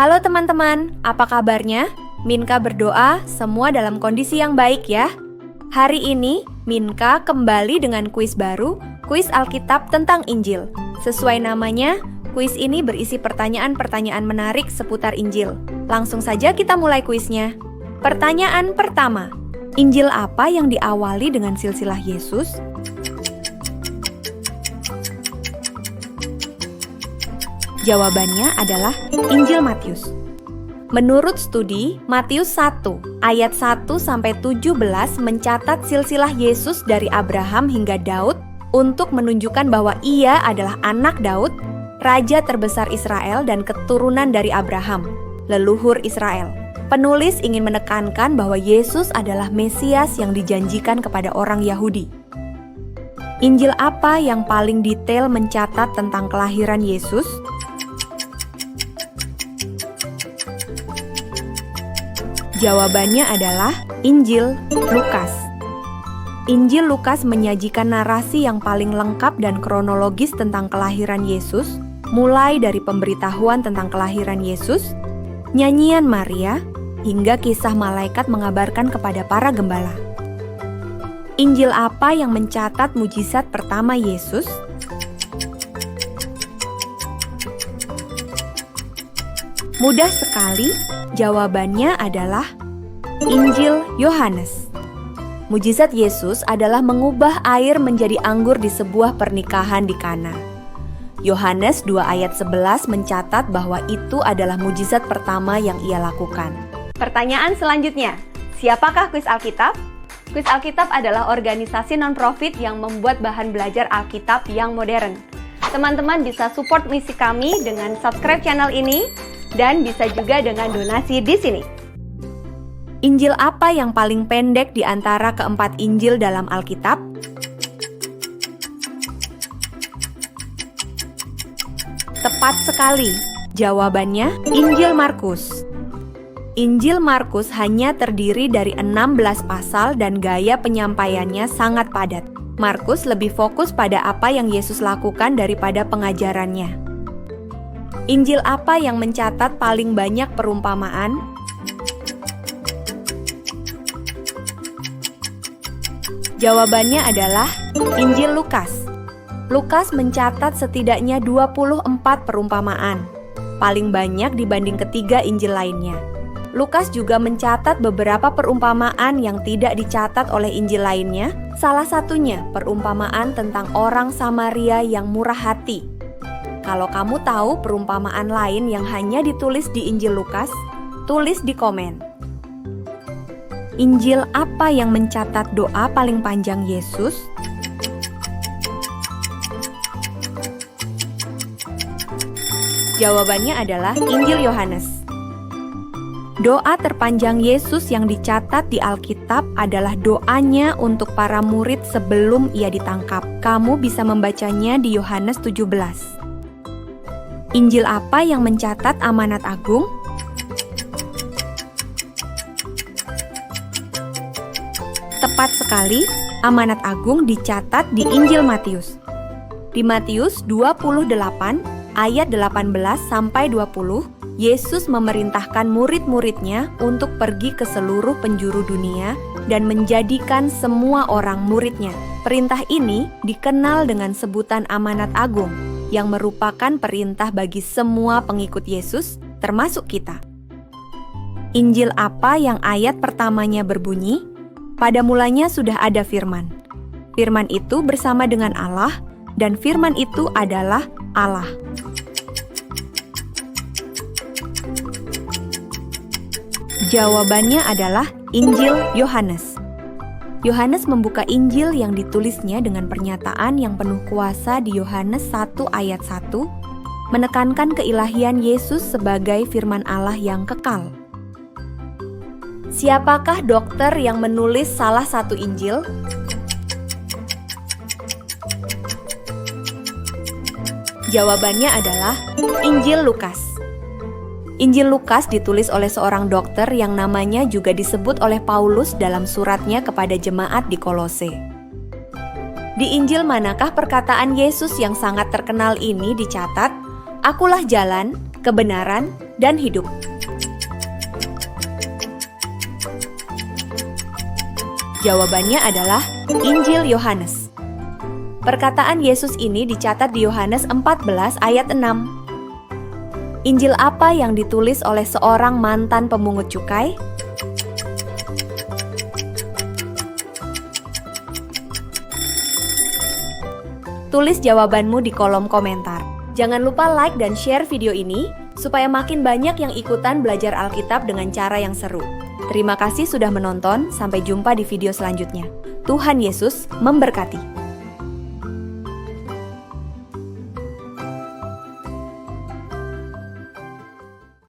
Halo teman-teman, apa kabarnya? Minka berdoa semua dalam kondisi yang baik ya. Hari ini, Minka kembali dengan kuis baru, kuis Alkitab tentang Injil. Sesuai namanya, kuis ini berisi pertanyaan-pertanyaan menarik seputar Injil. Langsung saja kita mulai kuisnya. Pertanyaan pertama, Injil apa yang diawali dengan silsilah Yesus? Jawabannya adalah Injil Matius. Menurut studi, Matius 1 ayat 1-17 mencatat silsilah Yesus dari Abraham hingga Daud untuk menunjukkan bahwa ia adalah anak Daud, raja terbesar Israel dan keturunan dari Abraham, leluhur Israel. Penulis ingin menekankan bahwa Yesus adalah Mesias yang dijanjikan kepada orang Yahudi. Injil apa yang paling detail mencatat tentang kelahiran Yesus? Jawabannya adalah Injil Lukas. Injil Lukas menyajikan narasi yang paling lengkap dan kronologis tentang kelahiran Yesus, mulai dari pemberitahuan tentang kelahiran Yesus, nyanyian Maria, hingga kisah malaikat mengabarkan kepada para gembala. Injil apa yang mencatat mujizat pertama Yesus? Mudah sekali, jawabannya adalah Injil Yohanes. Mujizat Yesus adalah mengubah air menjadi anggur di sebuah pernikahan di Kana. Yohanes 2 ayat 11 mencatat bahwa itu adalah mujizat pertama yang ia lakukan. Pertanyaan selanjutnya, siapakah Kuis Alkitab? Kuis Alkitab adalah organisasi non-profit yang membuat bahan belajar Alkitab yang modern. Teman-teman bisa support misi kami dengan subscribe channel ini, dan bisa juga dengan donasi di sini. Injil apa yang paling pendek di antara keempat Injil dalam Alkitab? Tepat sekali, jawabannya Injil Markus. Injil Markus hanya terdiri dari 16 pasal dan gaya penyampaiannya sangat padat. Markus lebih fokus pada apa yang Yesus lakukan daripada pengajarannya. Injil apa yang mencatat paling banyak perumpamaan? Jawabannya adalah Injil Lukas. Lukas mencatat setidaknya 24 perumpamaan, paling banyak dibanding ketiga Injil lainnya. Lukas juga mencatat beberapa perumpamaan yang tidak dicatat oleh Injil lainnya, salah satunya perumpamaan tentang orang Samaria yang murah hati. Kalau kamu tahu perumpamaan lain yang hanya ditulis di Injil Lukas, tulis di komen. Injil apa yang mencatat doa paling panjang Yesus? Jawabannya adalah Injil Yohanes. Doa terpanjang Yesus yang dicatat di Alkitab adalah doanya untuk para murid sebelum ia ditangkap. Kamu bisa membacanya di Yohanes 17. Injil apa yang mencatat amanat agung? Tepat sekali, amanat agung dicatat di Injil Matius. Di Matius 28 ayat 18-20, Yesus memerintahkan murid-muridnya untuk pergi ke seluruh penjuru dunia dan menjadikan semua orang muridnya. Perintah ini dikenal dengan sebutan amanat agung, yang merupakan perintah bagi semua pengikut Yesus, termasuk kita. Injil apa yang ayat pertamanya berbunyi, "Pada mulanya sudah ada firman. Firman itu bersama dengan Allah, dan firman itu adalah Allah." Jawabannya adalah Injil Yohanes. Yohanes membuka Injil yang ditulisnya dengan pernyataan yang penuh kuasa di Yohanes 1 ayat 1, menekankan keilahian Yesus sebagai firman Allah yang kekal. Siapakah dokter yang menulis salah satu Injil? Jawabannya adalah Injil Lukas. Injil Lukas ditulis oleh seorang dokter yang namanya juga disebut oleh Paulus dalam suratnya kepada jemaat di Kolose. Di Injil manakah perkataan Yesus yang sangat terkenal ini dicatat? "Akulah jalan, kebenaran, dan hidup. Jawabannya adalah Injil Yohanes. Perkataan Yesus ini dicatat di Yohanes 14 ayat 6. Injil apa yang ditulis oleh seorang mantan pemungut cukai? Tulis jawabanmu di kolom komentar. Jangan lupa like dan share video ini supaya makin banyak yang ikutan belajar Alkitab dengan cara yang seru. Terima kasih sudah menonton, sampai jumpa di video selanjutnya. Tuhan Yesus memberkati.